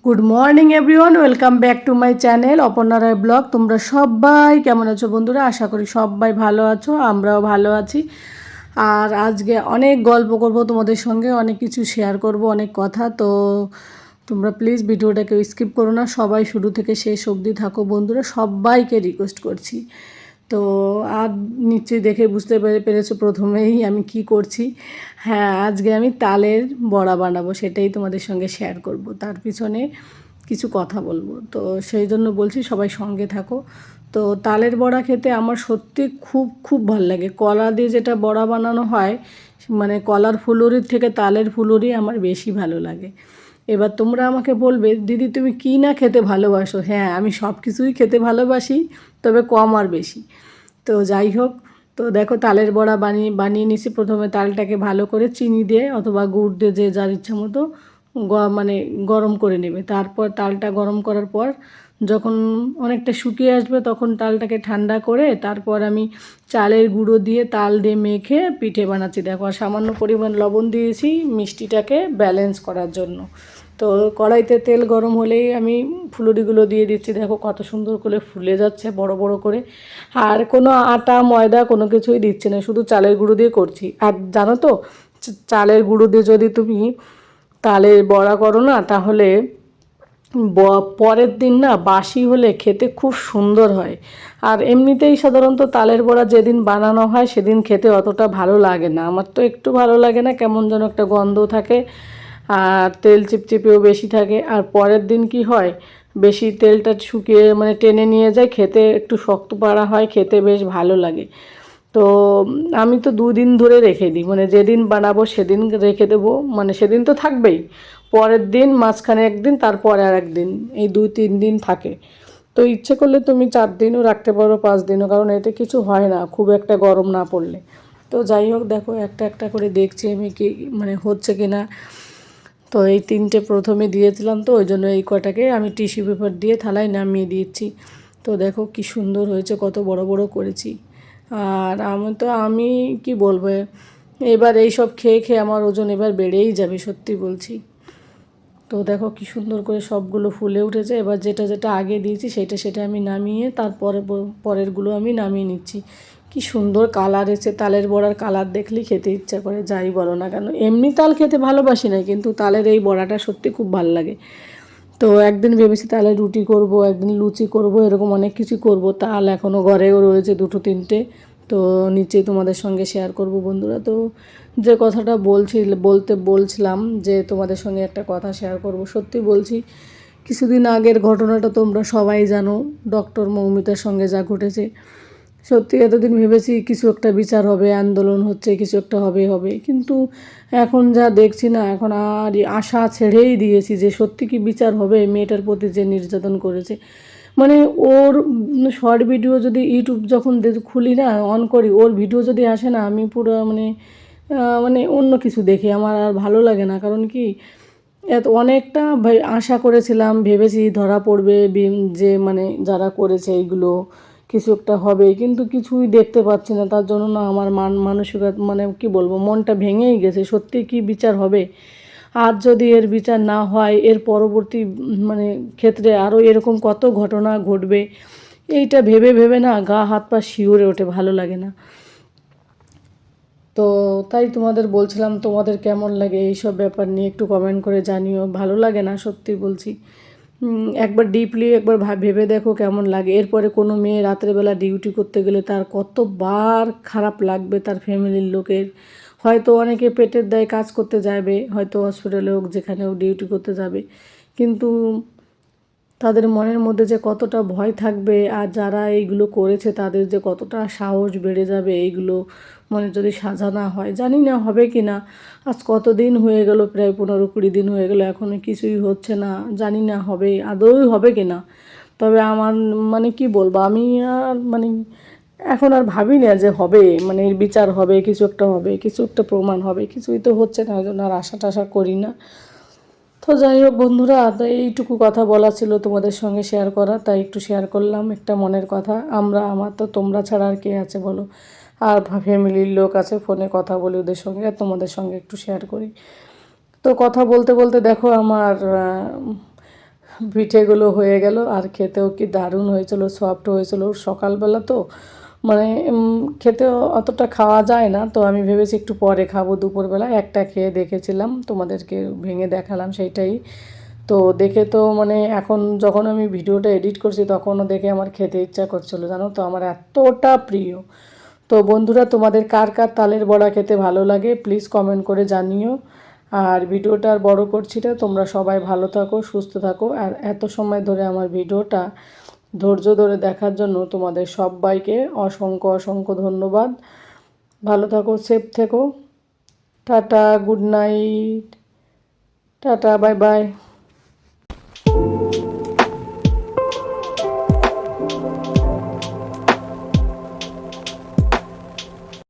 Good morning everyone, welcome back to my channel Aparna Roy blog. তোমরা সবাই কেমন আছো বন্ধুরা? আশা করি সবাই ভালো আছো, আমরাও ভালো আছি। আর আজকে অনেক গল্প করব তোমাদের সঙ্গে, অনেক কিছু শেয়ার করব, অনেক কথা। তো তোমরা প্লিজ ভিডিওটাকে স্কিপ করো না, সবাই শুরু থেকে শেষ অবধি থাকো বন্ধুরা, সবাইকে রিকোয়েস্ট করছি। তো আর নিশ্চয়ই দেখে বুঝতে পেরেছো প্রথমেই আমি কি করছি। হ্যাঁ, আজকে আমি তালের বড়া বানাবো, সেটাই তোমাদের সঙ্গে শেয়ার করব। তার পিছনে কিছু কথা বলবো, তো সেই জন্য বলছি সবাই সঙ্গে থাকো। তো তালের বড়া খেতে আমার সত্যি খুব খুব ভালো লাগে। কলা দিয়ে যেটা বড়া বানানো হয়, মানে কলার ফুলুরির থেকে তালের ফুলুরি আমার বেশি ভালো লাগে। এবার তোমরা আমাকে বলবে, দিদি তুমি কী না খেতে ভালোবাসো? হ্যাঁ, আমি সব কিছুই খেতে ভালোবাসি, তবে কম আর বেশি। তো যাই হোক, তো দেখো তালের বড়া বানিয়ে বানিয়ে নিছি। প্রথমে তালটাকে ভালো করে চিনি দিয়ে অথবা গুড় দিয়ে, যে যার ইচ্ছা মতো মানে গরম করে নেবে। তারপর তালটা গরম করার পর যখন অনেকটা শুকিয়ে আসবে, তখন তালটাকে ঠান্ডা করে তারপর আমি চালের গুঁড়ো দিয়ে তাল দিয়ে মেখে পিঠে বানাচ্ছি। দেখো, আর সামান্য পরিমাণ লবণ দিয়েছি মিষ্টিটাকে ব্যালেন্স করার জন্য। তো কড়াইতে তেল গরম হলেই আমি ফুলুরিগুলো দিয়ে দিচ্ছি। দেখো কত সুন্দর করে ফুলে যাচ্ছে বড় বড় করে। আর কোনো আটা ময়দা কোনো কিছুই দিচ্ছি না, শুধু চালের গুঁড়ো দিয়ে করছি। আর জানো তো, চালের গুঁড়ো দিয়ে যদি তুমি তালের বড়া করো না, তাহলে পরের দিন না বাসি হলে খেতে খুব সুন্দর হয়। আর এমনিতেই সাধারণত তালের বড়া যেদিন বানানো হয় সেদিন খেতে অতটা ভালো লাগে না। আমার তো একটু ভালো লাগে না, কেমন যেন একটা গন্ধ থাকে, আর তেল চিপচিপেও বেশি থাকে। আর পরের দিন কি হয়, বেশি তেলটা শুকিয়ে মানে টেনে নিয়ে যায়, খেতে একটু শক্ত পাড়া হয়, খেতে বেশ ভালো লাগে। তো আমি তো দুদিন ধরে রেখে দিই, মানে যেদিন বানাবো সেদিন রেখে দেবো, মানে সেদিন তো থাকবেই, পরের দিন মাঝখানে একদিন, তারপরে আর একদিন, এই 2-3 দিন থাকে। তো ইচ্ছে করলে তুমি 4 দিনও রাখতে পারো, 5 দিনও, কারণ এতে কিছু হয় না খুব একটা গরম না পড়লে। তো যাই হোক, দেখো একটা একটা করে দেখছি আমি কি মানে হচ্ছে কি না। তো এই 3টে প্রথমে দিয়েছিলাম, তো ওই জন্য এই কটাকে আমি টিস্যু পেপার দিয়ে থালায় নামিয়ে দিয়েছি। তো দেখো কি সুন্দর হয়েছে, কত বড় বড় করেছি। আর আমি কি বলবো, এবার এই সব খেয়ে খেয়ে আমার ওজন এবার বেড়েই যাবে, সত্যি বলছি। তো দেখো কি সুন্দর করে সবগুলো ফুলে উঠেছে। এবার যেটা যেটা আগে দিয়েছি সেটা আমি নামিয়ে তারপরে পরেরগুলো আমি নামিয়ে নিচ্ছি। কি সুন্দর কালার এসেছে, তালের বড়ার কালার দেখলেই খেতে ইচ্ছা করে, যাই বলো না কেন। এমনি তাল খেতে ভালোবাসি না, কিন্তু তালের এই বড়াটা সত্যি খুব ভালো লাগে। তো একদিন ভেবেছি তালের রুটি করব, একদিন লুচি করব, এরকম অনেক কিছু করব। তাল এখনও ঘরেও রয়েছে 2-3টে, তো নিচেই তোমাদের সঙ্গে শেয়ার করব বন্ধুরা। তো যে কথাটা বলছিলাম যে তোমাদের সঙ্গে একটা কথা শেয়ার করব, সত্যি বলছি। কিছুদিন আগের ঘটনাটা তোমরা সবাই জানো, ডক্টর মৌমিতার সঙ্গে যা ঘটেছে। সত্যি এতদিন ভেবেছি কিছু একটা বিচার হবে, আন্দোলন হচ্ছে, কিছু একটা হবে হবে, কিন্তু এখন যা দেখছি না, এখন আর আশা ছেড়েই দিয়েছি যে সত্যি কি বিচার হবে মেয়েটার প্রতি যে নির্যাতন করেছে। মানে ওর শর্ট ভিডিও যদি ইউটিউব যখন খুলি না, অন করি, ওর ভিডিও যদি আসে না, আমি পুরো মানে অন্য কিছু দেখি, আমার আর ভালো লাগে না। কারণ কি, এত অনেকটা আশা করেছিলাম, ভেবেছি ধরা পড়বে, যে মানে যারা করেছে এইগুলো কিছু একটা হবে, কিন্তু কিছুই দেখতে পাচ্ছি না। তার জন্য না আমার মানসিকতা মানে কি বলবো, মনটা ভেঙেই গেছে। সত্যি কি বিচার হবে? আর যদি এর বিচার না হয়, এর পরবর্তী মানে ক্ষেত্রে আরও এরকম কত ঘটনা ঘটবে, এইটা ভেবে ভেবে না গা হাত পা শিউরে ওঠে, ভালো লাগে না। তো তাই তোমাদের বলছিলাম, তোমাদের কেমন লাগে এইসব ব্যাপার নিয়ে একটু কমেন্ট করে জানিও। ভালো লাগে না, সত্যি বলছি। একবার ডিপলি একবার ভেবে দেখো কেমন লাগে। এরপরে কোনো মেয়ে রাত্রেবেলা ডিউটি করতে গেলে তার কতবার খারাপ লাগবে তার ফ্যামিলির লোকের। হয়তো অনেকে পেটের দায়ে কাজ করতে যাবে, হয়তো হসপিটালে হোক, যেখানেও ডিউটি করতে যাবে, কিন্তু তাদের মনের মধ্যে যে কতটা ভয় থাকবে, আর যারা এইগুলো করেছে তাদের যে কতটা সাহস বেড়ে যাবে এইগুলো মানে যদি সাজা না হয়। জানি না হবে কি না। আজ কতদিন হয়ে গেল, প্রায় 15-20 দিন হয়ে গেল, এখনও কিছুই হচ্ছে না। জানি না হবে আদৌ হবে কি না। তবে আমার মানে কি বলবো, আমি আর মানে এখন আর ভাবি না যে হবে, মানে এর বিচার হবে, কিছু একটা হবে, কিছু একটা প্রমাণ হবে, কিছুই তো হচ্ছে না, ওই জন্য আর আশা টাশা করি না। তো যাই হোক বন্ধুরা, তো এইটুকু কথা বলা ছিল তোমাদের সঙ্গে শেয়ার করা, তাই একটু শেয়ার করলাম একটা মনের কথা। আমার তো তোমরা ছাড়া আর কে আছে বলো? আর ফ্যামিলির লোক আছে, ফোনে কথা বলি ওদের সঙ্গে, আর তোমাদের সঙ্গে একটু শেয়ার করি। তো কথা বলতে বলতে দেখো আমার পিঠেগুলো হয়ে গেল, আর খেতেও কি দারুণ হয়েছিল, সফট হয়েছিল। সকালবেলা তো মানে খেতেও অতটা খাওয়া যায় না, তো আমি ভেবেছি একটু পরে খাবো। দুপুরবেলা একটা খেয়ে দেখেছিলাম, তোমাদেরকে ভেঙে দেখালাম সেইটাই। তো দেখে তো মানে এখন যখন আমি ভিডিওটা এডিট করছি তখনও দেখে আমার খেতে ইচ্ছা করছিল, জানো তো, আমার এতটা প্রিয়। তো বন্ধুরা, তোমাদের কার কার তালের বড়া খেতে ভালো লাগে প্লিজ কমেন্ট করে জানিও। আর ভিডিওটা আর বড় করছি না, তোমরা সবাই ভালো থাকো, সুস্থ থাকো। আর এত সময় ধরে আমার ভিডিওটা ধৈর্য ধরে দেখার জন্য তোমাদের সবাইকে অসংখ্য অসংখ্য ধন্যবাদ। ভালো থাকো, সেফ থেকো। Tata, good night, tata, bye bye.